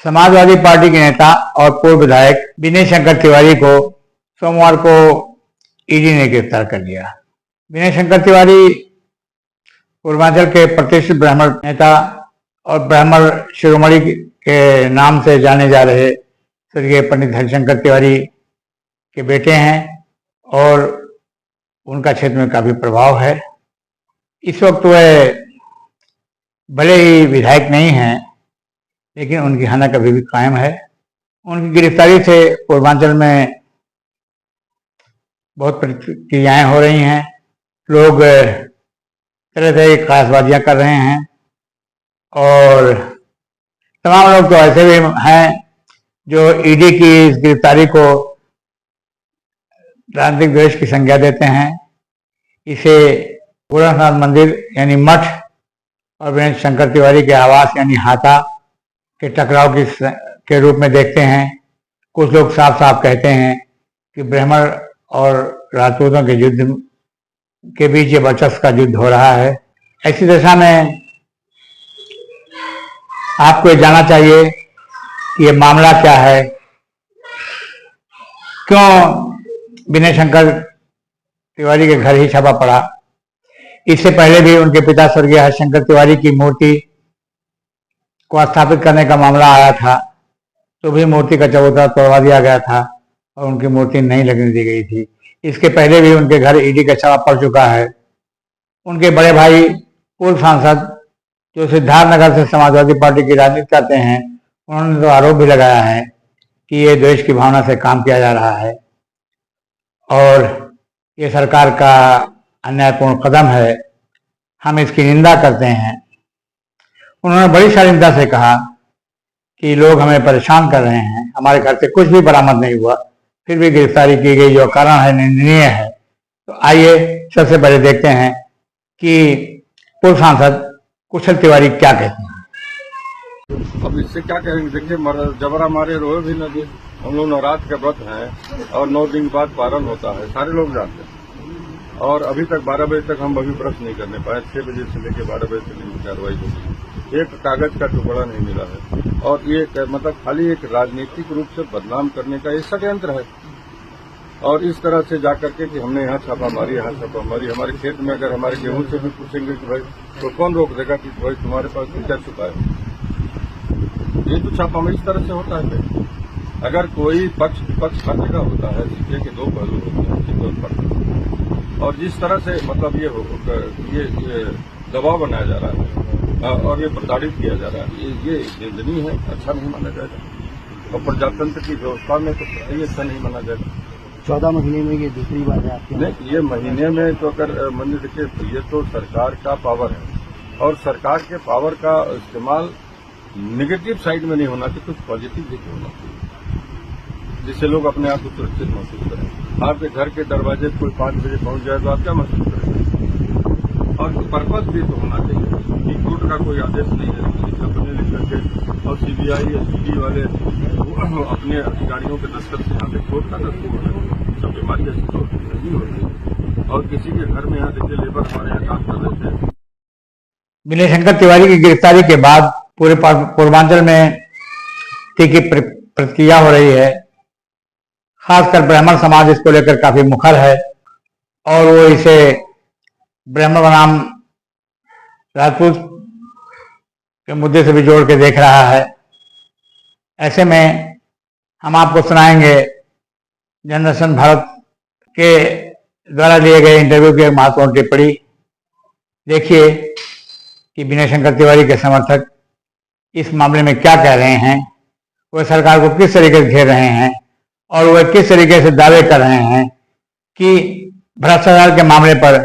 Samajwadi party के नेता और पूर्व विधायक विनय शंकर तिवारी को सोमवार को ईडी ने गिरफ्तार कर लिया। विनय शंकर तिवारी पूर्वांचल के प्रतिष्ठित ब्राह्मण नेता और ब्राह्मण शिरोमणि के नाम से जाने जा रहे स्वर्गीय पंडित हरिशंकर तिवारी के बेटे हैं और उनका क्षेत्र में काफी प्रभाव है। इस वक्त वह भले ही विधायक नहीं हैं, लेकिन उनकी हनक अभी भी कायम है। उनकी गिरफ्तारी से पूर्वांचल में बहुत प्रतिक्रियाएं हो रही हैं। लोग तरह तरह की खासबाजियां कर रहे हैं और तमाम लोग तो ऐसे भी हैं जो ईडी की इस गिरफ्तारी को राजनीतिक द्वेष की संज्ञा देते हैं। इसे गोरखनाथ मंदिर यानी मठ और विनय शंकर तिवारी के आवास यानी हाता के टकराव के रूप में देखते हैं। कुछ लोग साफ साफ कहते हैं कि ब्राह्मण और राजपूतों के युद्ध के बीच ये वर्चस्व का युद्ध हो रहा है। ऐसी दशा में आपको ये जानना चाहिए कि ये मामला क्या है, क्यों विनय शंकर तिवारी के घर ही छापा पड़ा। इससे पहले भी उनके पिता स्वर्गीय हरिशंकर तिवारी की मूर्ति को स्थापित करने का मामला आया था, तो भी मूर्ति का चबूतरा तोड़वा दिया गया था और उनकी मूर्ति नहीं लगने दी गई थी। इसके पहले भी उनके घर ईडी का छापा पड़ चुका है। उनके बड़े भाई पूर्व सांसद जो सिद्धार्थनगर से समाजवादी पार्टी की राजनीति करते हैं, उन्होंने तो आरोप भी लगाया है कि ये देश की भावना से काम किया जा रहा है और ये सरकार का अन्यायपूर्ण कदम है। हम इसकी निंदा करते हैं। उन्होंने बड़ी शालीनता से कहा कि लोग हमें परेशान कर रहे हैं, हमारे घर से कुछ भी बरामद नहीं हुआ, फिर भी गिरफ्तारी की गई, जो कारण है निंदनीय है। तो आइए सबसे पहले देखते हैं कि पूर्व सांसद कुशल तिवारी क्या कहते हैं। अब इससे क्या कहेंगे, देखिए जबरा मारे रोए भी न दे। हम लोग नवरात्र के व्रत हैं और 9 दिन बाद पारण होता है, सारे लोग जानते हैं। और अभी तक 12 बजे तक हम अभी ब्रश नहीं करने पाए। 6 बजे से लेकर 12 बजे तक नहीं कार्रवाई होगी। एक कागज का टुकड़ा नहीं मिला है और ये मतलब खाली एक राजनीतिक रूप से बदनाम करने का ये षड्यंत्र है। और इस तरह से जाकर के कि हमने यहाँ छापा मारी, यहाँ छापा मारी। हमारे खेत में अगर हमारे गेहूं से भी पूछेंगे कि भाई तो कौन रोक देगा कि भाई तुम्हारे पास क्या छुपा है। ये तो छापामारी इस तरह से होता है। अगर कोई पक्ष विपक्ष हर जगह होता है, सिक्के के 2 पहलू होते हैं, सिक्के और पक्ष। और जिस तरह से मतलब ये दबाव बनाया जा रहा है और ये प्रताड़ित किया जा रहा है, ये निंदनीय है, अच्छा नहीं माना जाएगा। और प्रजातंत्र की व्यवस्था में तो ये अच्छा नहीं माना जाएगा। 14 महीने में ये दूसरी बार है आपके? नहीं, ये महीने में तो अगर मान देखिए, ये तो सरकार का पावर है और सरकार के पावर का इस्तेमाल नेगेटिव साइड में नहीं होना चाहिए, कुछ पॉजिटिव देखिए होना चाहिए, जिससे लोग अपने आप को सुरक्षित महसूस करें। आपके घर के दरवाजे कोई 5 बजे पहुंच जाए तो आप क्या महसूस करेंगे। और पर्पज भी तो होना चाहिए कि कोर्ट का कोई आदेश नहीं है, अपने लिख करके और सीबीआई या सीडी वाले अपने अधिकारियों के दस्तखत से यहाँ पे कोर्ट का दस्तखत होना चाहिए। सब बीमारी ऐसी तो नहीं होती। और किसी के घर में यहाँ देखिए लेबर हमारे यहाँ काम कर रहे थे। विनय शंकर तिवारी की गिरफ्तारी के बाद पूरे पूर्वांचल में तीखी प्रतिक्रिया हो रही है। खासकर ब्राह्मण समाज इसको लेकर काफी मुखर है और वो इसे ब्राह्मण बनाम राजपूत के मुद्दे से भी जोड़ के देख रहा है। ऐसे में हम आपको सुनाएंगे जनदर्शन भारत के द्वारा लिए गए इंटरव्यू की एक महत्वपूर्ण टिप्पणी। देखिए कि विनय शंकर तिवारी के समर्थक इस मामले में क्या कह रहे हैं, वह सरकार को किस तरीके से घेर रहे हैं और वह किस तरीके से दावे कर रहे हैं कि भ्रष्टाचार के मामले पर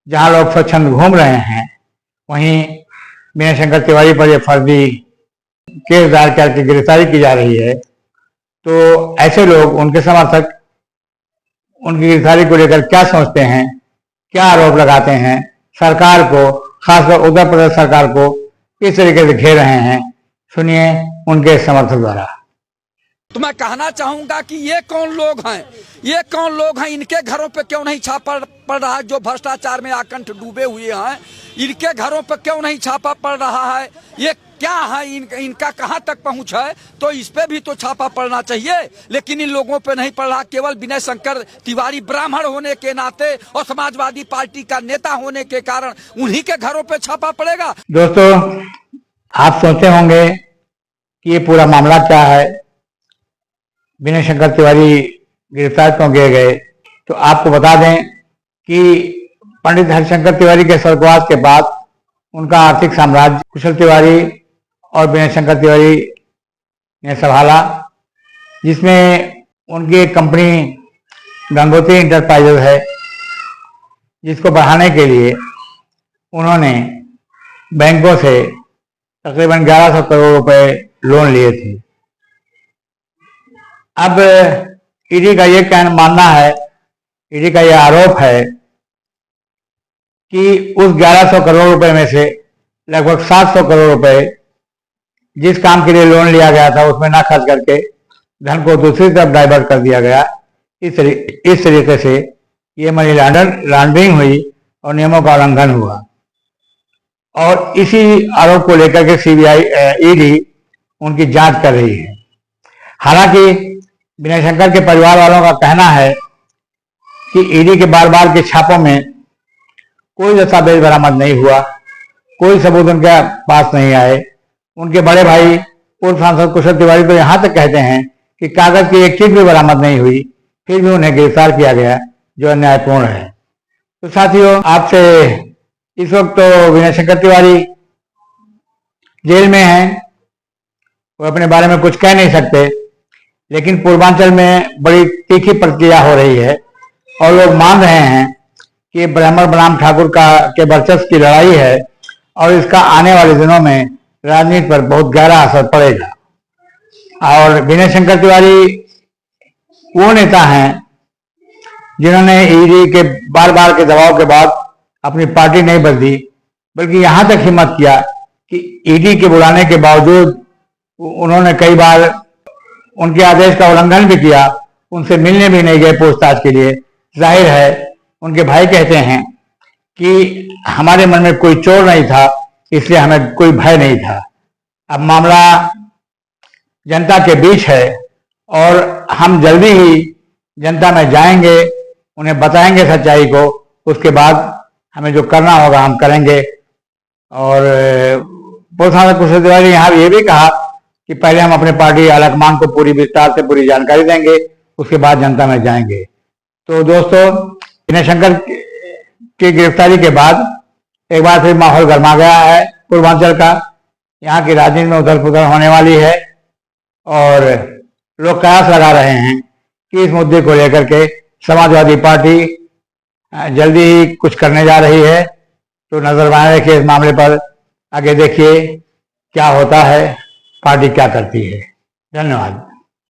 जहां लोग स्वच्छंद घूम रहे हैं, वहीं विनय शंकर तिवारी पर यह फर्जी केस दायर करके गिरफ्तारी की जा रही है। तो ऐसे लोग, उनके समर्थक उनकी गिरफ्तारी को लेकर क्या सोचते हैं, क्या आरोप लगाते हैं, सरकार को, खासकर उत्तर प्रदेश सरकार को किस तरीके से घेर रहे हैं, सुनिए उनके समर्थक द्वारा। तो मैं कहना चाहूंगा कि ये कौन लोग हैं, ये कौन लोग हैं, इनके घरों पे क्यों नहीं छापा पड़ रहा है। जो भ्रष्टाचार में आकंठ डूबे हुए हैं, इनके घरों पे क्यों नहीं छापा पड़ रहा है। ये क्या है, इनका कहां तक पहुंच है, तो इस पे भी तो छापा पड़ना चाहिए। लेकिन इन लोगों पे नहीं पड़ रहा। केवल विनय शंकर तिवारी ब्राह्मण होने के नाते और समाजवादी पार्टी का नेता होने के कारण उन्हीं के घरों पे छापा पड़ेगा। दोस्तों, आप सोचते होंगे कि ये पूरा मामला क्या है, विनय शंकर तिवारी गिरफ्तार क्यों किए गए। तो आपको बता दें कि पंडित हरिशंकर तिवारी के स्वर्गवास के बाद उनका आर्थिक साम्राज्य कुशल तिवारी और विनय शंकर तिवारी ने संभाला, जिसमें उनकी एक कंपनी गंगोत्री इंटरप्राइजेज है, जिसको बढ़ाने के लिए उन्होंने बैंकों से तकरीबन 1100 करोड़ रुपए लोन लिए थे। अब ईडी का ये मानना है, ईडी का यह आरोप है कि उस 1100 करोड़ रुपए में से लगभग 700 करोड़ रुपए जिस काम के लिए लोन लिया गया था उसमें ना खर्च करके धन को दूसरी तरफ डाइवर्ट कर दिया गया। इस तरीके से ये मनी लॉन्ड्रिंग हुई और नियमों का उल्लंघन हुआ। और इसी आरोप को लेकर के सीबीआई ईडी उनकी जांच कर रही है। हालांकि विनय शंकर के परिवार वालों का कहना है कि ईडी के बार बार के छापों में कोई दस्तावेज बरामद नहीं हुआ, कोई सबूत उनके पास नहीं आए। उनके बड़े भाई पूर्व सांसद कुशल तिवारी तो यहां तक कहते हैं कि कागज की एक चीज भी बरामद नहीं हुई, फिर भी उन्हें गिरफ्तार किया गया, जो अन्यायपूर्ण है। तो साथियों, आपसे इस वक्त तो विनय शंकर तिवारी जेल में हैं, वो अपने बारे में कुछ कह नहीं सकते, लेकिन पूर्वांचल में बड़ी तीखी प्रक्रिया हो रही है और लोग मान रहे हैं कि ब्राह्मण बनाम ठाकुर के वर्चस्व की लड़ाई है और इसका आने वाले दिनों में राजनीति पर बहुत गहरा असर पड़ेगा। और विनय शंकर तिवारी वो नेता हैं जिन्होंने ईडी के बार बार के दबाव के बाद अपनी पार्टी नहीं बदली, बल्कि यहां तक हिम्मत किया कि ईडी के बुलाने के बावजूद उन्होंने कई बार उनके आदेश का उल्लंघन भी किया, उनसे मिलने भी नहीं गए पूछताछ के लिए। जाहिर है, उनके भाई कहते हैं कि हमारे मन में कोई चोर नहीं था, इसलिए हमें कोई भय नहीं था। अब मामला जनता के बीच है और हम जल्दी ही जनता में जाएंगे, उन्हें बताएंगे सच्चाई को, उसके बाद हमें जो करना होगा हम करेंगे। और पूर्व सांसद कुशल तिवारी यहाँ ये भी कहा कि पहले हम अपने पार्टी आलाकमान को पूरी विस्तार से पूरी जानकारी देंगे, उसके बाद जनता में जाएंगे। तो दोस्तों, विनय शंकर की गिरफ्तारी के बाद एक बार फिर माहौल गर्मा गया है पूर्वांचल का। यहाँ की राजनीति में उथल पुथल होने वाली है और लोग कयास लगा रहे हैं कि इस मुद्दे को लेकर के समाजवादी पार्टी जल्दी ही कुछ करने जा रही है। तो नजर बनाए रखिए इस मामले पर, आगे देखिए क्या होता है, पार्टी क्या करती है। धन्यवाद।